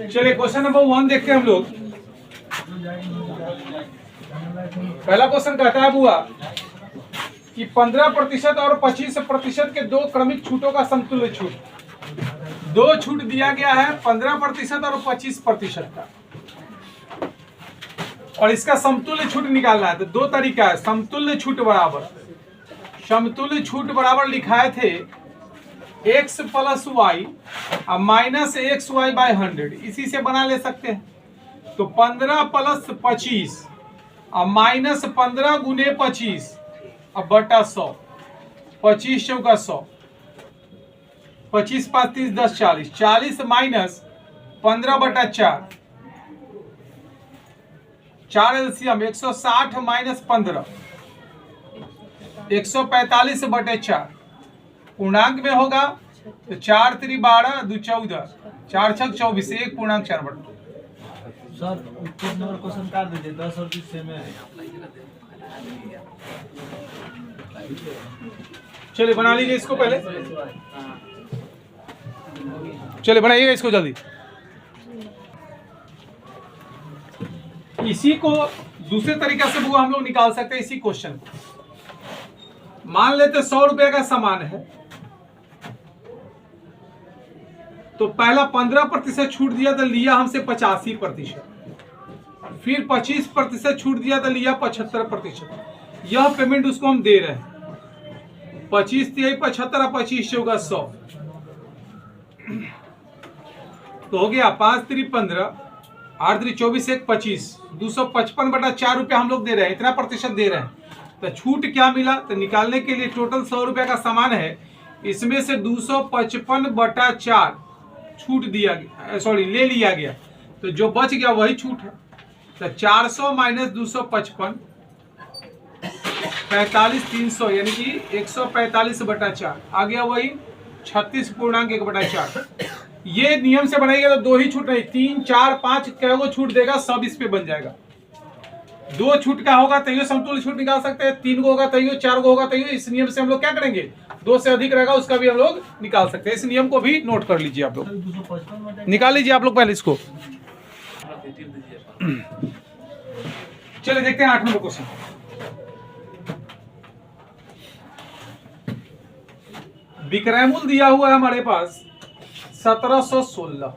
चलिए question number 1 देखते हैं हम लोग। पहला क्वेश्चन कहता है बुआ कि 15% और 25% के दो क्रमिक छूटों का समतुल्य छूट। दो छूट दिया गया है 15% और 25% का, और इसका समतुल्य छूट निकालना है। तो दो तरीका है। समतुल्य छूट बराबर लिखाए थे x plus y minus x y by 100, इसी से बना ले सकते हैं। तो 15 प्लस 25 और माइनस 15 गुने 25 अब बटा 100, 25 चौका 100, 25 5 30 10 40, 40 माइनस 15 बटा 4, 4 एलसीएम 160 माइनस 15 145 बटे 4, पूर्णांक में होगा तो 4 3 12 2 14, 4 6 24, 1 पूर्णांक 4 बटे। सर नंबर क्वेश्चन काट दीजिए, 10 और 20 से में। चलिए बना लीजिए इसको पहले, चलिए बनाइएगा इसको जल्दी। इसी को दूसरे तरीके से हम लोग निकाल सकते हैं। इसी क्वेश्चन को मान लेते 100 रुपए का सामान है, तो पहला 15% छूट दिया तो लिया हमसे 85%, फिर 25% छूट दिया तो लिया 75%। यह पेमेंट उसको हम दे रहे हैं। 25 3 75 और 25 चौका 100, तो हो गया 5 3 15, 8 3 24, 1 25, 255 बटा 4 रुपया हम लोग दे रहे हैं। इतना प्रतिशत दे रहे हैं। तो छूट क्या मिला? तो निकालने के लिए टोटल 100 रुपया का सामान है, इसमें से 255 बटा 4 छूट दिया गया, सॉरी ले लिया गया, तो जो बच गया वही छूट है। तो 400 माइनस 255 45 300, यानी कि 145 बटा 4 आ गया, वही 36 पूर्णांक 1 बटा 4। ये नियम से बनाएगा तो दो ही छूट नहीं, 3 4 5 को छूट देगा, सब इस पे बन जाएगा। दो छूट का होगा तैयो समतुल्य छूट निकाल सकते हैं, 3 को होगा तैयो, 4 को होगा तैयो। इस नियम से हम लोग क्या करेंगे, 2 से अधिक रहेगा उसका भी हम लोग निकाल सकते हैं। इस नियम को भी नोट कर लीजिए, आप लोग निकाल लीजिए आप लोग पहले इसको। चलिए देखते हैं 8 नंबर क्वेश्चन। विक्रय मूल्य दिया हुआ है हमारे पास 1716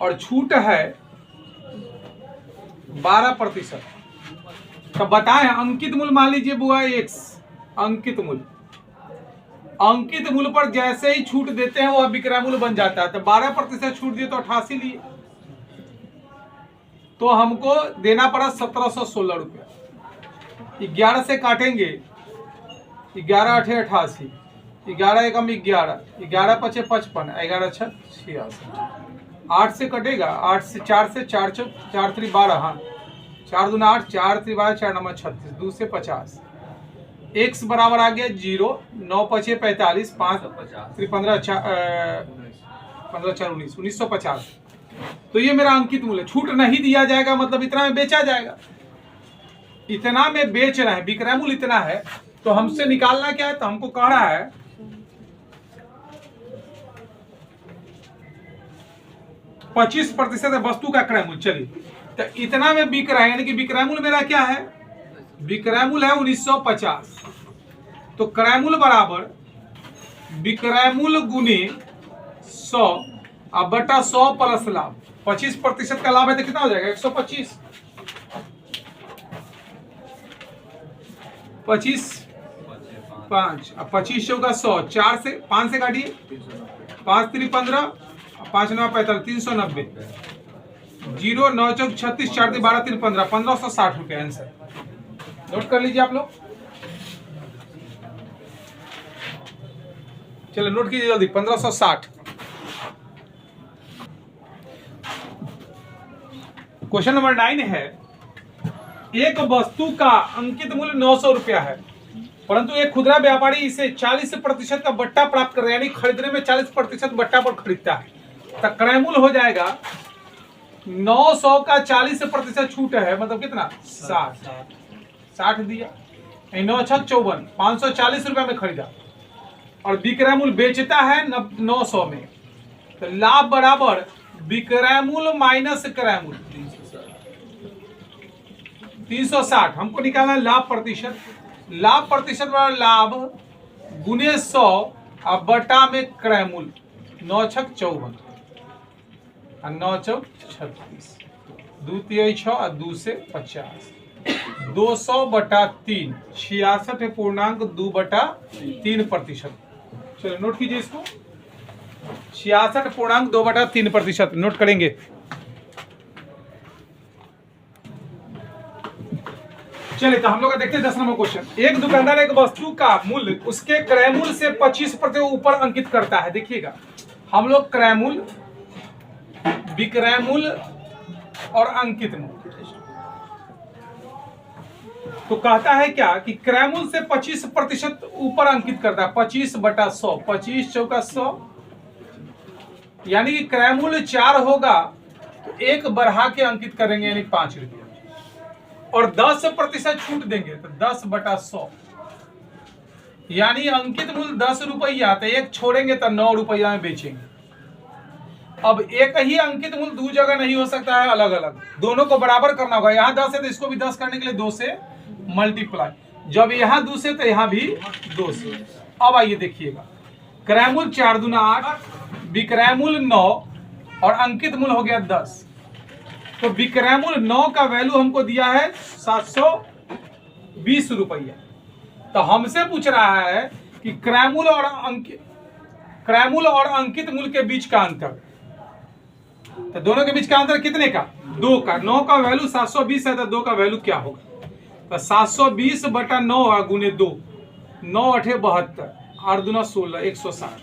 और छूट है 12%। तो बताएं अंकित मूल्य मान लीजिए बुआ x, अंकित मूल्य पर जैसे ही छूट देते हैं वह विक्रय मूल्य बन जाता है। तो 12% छूट दिए तो 88 लिए, तो हमको देना पड़ा 1716 रुपया। 11 से काटेंगे, 11 8 88, 11 एकम 11, 11 5 55, 11 6 86, 8 से कटेगा, 8 से 4 से 4 4 3 12, हाँ 4 दूना 8, 4 3 12, 4 9 36, 2 से 50, x बराबर आ गया 0, 9 5 45, 5 3 15 15 4 19, 1950। तो ये मेरा अंकित मूल्य। छूट नहीं दिया जाएगा मतलब इतना में बेचा जाएगा, इतना में बेच रहे हैं, विक्रय मूल्य इतना है। तो हमसे निकालना क्या है, तो हमको कहना है 25% वस्तु का क्रय मूल्य। चलिए तो इतना में बिक रहा है, यानी कि विक्रय मूल्य मेरा क्या है, विक्रय मूल्य है 1950। तो क्रय मूल्य बराबर विक्रय मूल्य गुने 100 अब बटा 100 प्लस लाभ। 25% का लाभ है तो कितना हो जाएगा 125, 25 5 अब 25 चौका 100, 4 से 5 से काटिए, 5 3 15, 5 9 45, 390, 0 9 चौक 36, 4 3 12 3 15, 1560 रुपये आंसर। नोट कर लीजिए आप लोग, चलो नोट कीजिए जल्दी, 1560। क्वेश्चन नंबर 9 है, एक वस्तु का अंकित मूल्य 900 रुपया है, परंतु एक खुदरा व्यापारी इसे 40% का बट्टा प्राप्त कर रहा है, यानी खरीदने में 40% बट्टा पर खरीदता है। तो क्रय मूल्य हो जाएगा 900 का 40% छूट है, मतलब कितना 60 दिया, 9 6 54, 540 रुपया में खरीदा, और विक्रय मूल्य बेचता है 900 में, तो लाभ बराबर विक्रय मूल्य माइनस क्रय मूल्य 360। हमको निकालना है लाभ प्रतिशत। लाभ प्रतिशत बराबर लाभ गुने 100 और बटा में क्रय मूल्य 9 छक 54 और 9 चौक 36, 2 तिहाई 6 और 2 से 50, 200 बटा 3 66.2/3%। चलो नोट कीजिए इसको, 66.2/3% नोट करेंगे। चलिए तो हम लोग देखते हैं 10 नंबर क्वेश्चन। एक दुकानदार एक वस्तु का मूल्य उसके क्रय मूल्य से 25% ऊपर अंकित करता है। देखिएगा हम लोग क्रय मूल्य, विक्रय मूल्य और अंकित मूल्य, तो कहता है क्या कि क्रय मूल्य से 25% ऊपर अंकित करता है। 25/100, 25 चौका 100, यानी कि क्रय मूल्य 4 होगा तो एक बढ़ा के अंकित करेंगे यानी 5 रुपये, और 10% छूट देंगे तो 10/100, यानी अंकित मूल्य 10 रुपया, तो एक छोड़ेंगे तो 9 रुपया में बेचेंगे। अब एक ही अंकित मूल्य दो जगह नहीं हो सकता है, अलग अलग, दोनों को बराबर करना होगा। यहाँ 10 है तो इसको भी 10 करने के लिए 2 से मल्टीप्लाई, जब यहाँ 2 से तो यहाँ भी 2 से। अब आइए देखिएगा, क्रय मूल्य 4 दूना 8, विक्रय मूल्य 9 और अंकित मूल्य हो गया 10। तो विक्रय मूल्य 9 का वैल्यू हमको दिया है 720 रुपया। तो हमसे पूछ रहा है कि क्रय मूल्य और अंकित मूल्य के बीच का अंतर, तो दोनों के बीच का अंतर कितने का? 2 का। 9 का वैल्यू 720 है तो 2 का वैल्यू क्या होगा? तो 720/9 गुने 2, 9 8 72, 8 दूना 16, 160।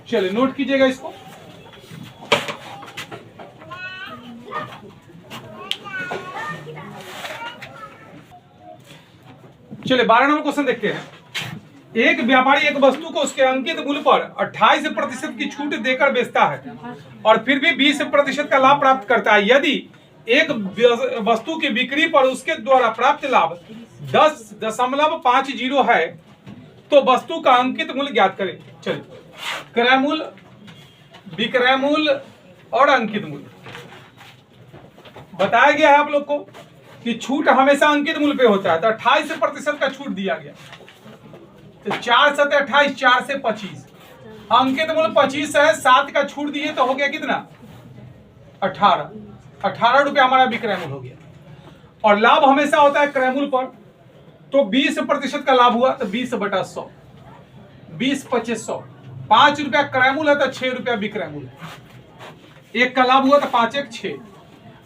चलिए नोट कीजिएगा इसको। चलिए 12 नंबर क्वेश्चन देखते हैं। एक व्यापारी एक वस्तु को उसके अंकित मूल्य पर 28% की छूट देकर बेचता है और फिर भी 20% का लाभ प्राप्त करता है। यदि एक वस्तु की बिक्री पर उसके द्वारा प्राप्त लाभ 10.50 है तो वस्तु का अंकित मूल्य ज्ञात करें। चलिए, क्रय मूल्य, विक्रय मूल्य और अंकित मूल्य बताया गया है आप लोग को कि छूट हमेशा अंकित मूल्य पे होता है। तो 28% का छूट दिया गया, तो 4 7 28, 4 से 25, अंकित मूल्य 25 है, 7 का छूट दिए तो हो गया कितना? 18 रुपया हमारा विक्रय मूल्य हो गया। और लाभ हमेशा होता है क्रय मूल्य पर, तो 20% का लाभ हुआ तो 20/100, 20 25 100, 5 रुपया क्रय मूल्य है तो 6 रुपया विक्रय मूल्य, एक का लाभ हुआ तो 5 1 6।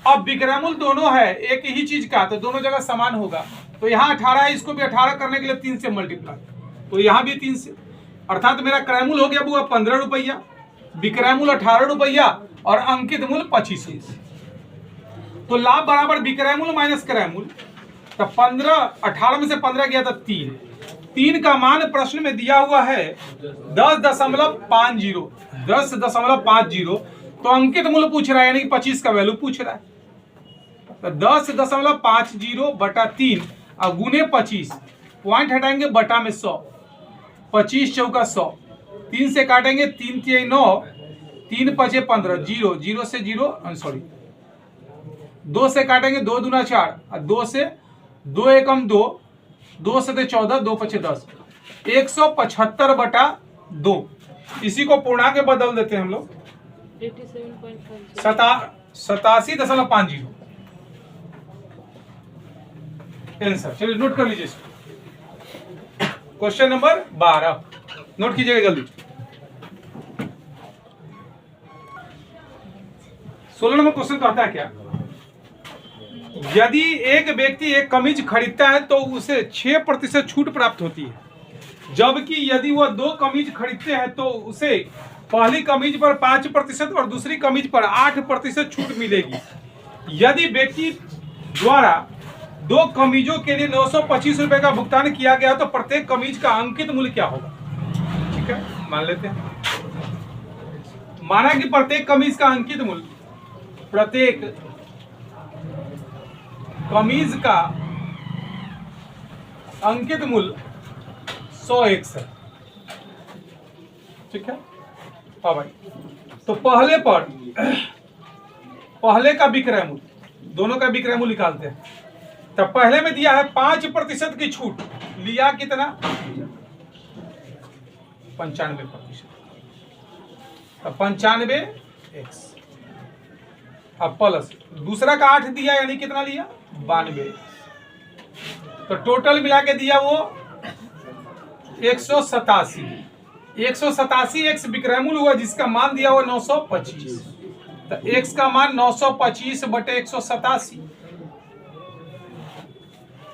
अब विक्रय मूल्य दोनों है एक ही चीज का, तो दोनों जगह समान होगा। तो यहाँ 18 है, इसको भी 18 करने के लिए 3 से मल्टीप्लाई, तो यहाँ भी 3 से, अर्थात मेरा क्रय मूल्य हो गया बुआ 15 रुपया, विक्रय मूल्य 18 रुपया और अंकित मूल्य 25। तो लाभ बराबर विक्रय मूल्य माइनस क्रय मूल्य, तो 18 में से 15 गया तो 3 का मान प्रश्न में दिया हुआ है 10.50, तो अंकित मूल्य पूछ रहा है यानी कि 25 का वैल्यू पूछ रहा है। तो 10.50/3 और गुने 25, पॉइंट हटाएंगे बटा में 100, 25 चौका 100, 3 से काटेंगे 3 3 9, 3 5 15, 0 0 से 0 सॉरी 2 से काटेंगे 2 दूना 4 और 2 से 2 एकम 2, 2 से 14, 2 5 10, 175/2। इसी को पूर्णांक में बदल देते हैं हम लोग, 87.50 आंसर। चलिए नोट कर लीजिए इसको। क्वेश्चन नंबर 12 नोट कीजिएगा जल्दी। 16 नंबर क्वेश्चन कहता है क्या? यदि एक व्यक्ति एक कमीज खरीदता है तो उसे 6% छूट प्राप्त होती है, जबकि यदि वह 2 कमीज खरीदते हैं तो उसे पहली कमीज पर 5% और दूसरी कमीज पर 8% छूट मिलेगी। यदि व्यक्ति द्वारा 2 कमीजों के लिए 925 रुपए का भुगतान किया गया तो प्रत्येक कमीज का अंकित मूल्य क्या होगा? ठीक है, मान लेते हैं। माना कि प्रत्येक कमीज का अंकित मूल्य, प्रत्येक कमीज का अंकित मूल्य 101 है। ठीक है, हाँ भाई। तो पहले का विक्रय मूल्य, दोनों का विक्रय मूल्य निकालते हैं। तो पहले में दिया है 5% की छूट, लिया कितना 95%। अब 95x, अब प्लस दूसरा का 8 दिया यानी कितना लिया 92। तो टोटल मिला के दिया वो 187। 187 एक्स विक्रय मूल्य हुआ, जिसका मान दिया वो 925। तो x का मान 925 बटे 187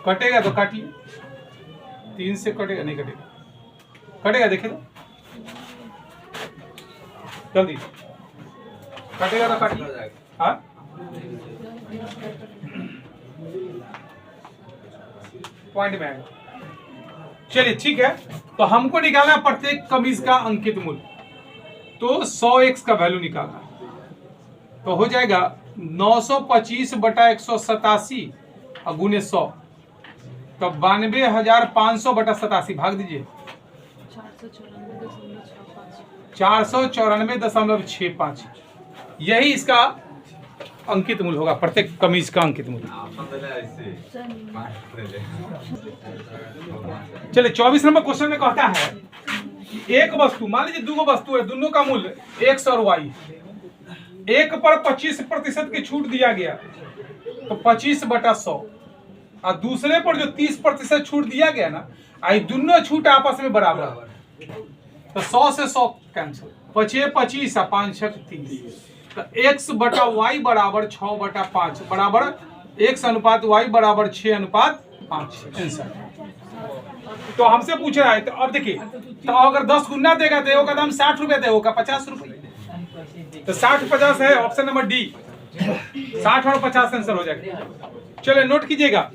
कटेगा तो काटिए, 3 से कटेगा नहीं कटेगा, कटेगा देखे तो जल्दी कटेगा तो काटिए। हाँ पॉइंट में आएगा। चलिए ठीक है, तो हमको निकालना है प्रत्येक कमीज का अंकित मूल्य। तो 100x का वैल्यू निकालना है, तो हो जाएगा 925 बटा 187 और गुने 100, तो 92,500 बटा 87 भाग दीजिए 494.65। यही इसका अंकित मूल्य होगा, प्रत्येक कमीज का अंकित मूल्य। चलिए 24 नंबर क्वेश्चन में कहता है कि एक वस्तु, मान लीजिए दो वस्तु है, दोनों का मूल्य x और y, एक पर 25% की छूट दिया गया तो 25 बटा 100, और दूसरे पर जो 30% छूट दिया गया ना, आई दोनों छूट आपस में बराबर, तो 100 से 100 कैंसिल, 25 25 और 5 6 30। तो x बटा y बराबर 6 बटा 5 बराबर x अनुपात y बराबर 6 अनुपात 5 आंसर। तो हमसे पूछ रहा है, तो अब देखिए, तो अगर 10 गुना देगा तो का दाम 60 रुपए देगा 50 रुपए, तो 60-50 है ऑप्शन नंबर डी, 60 और 50 आंसर हो जाएगा। चलिए नोट कीजिएगा।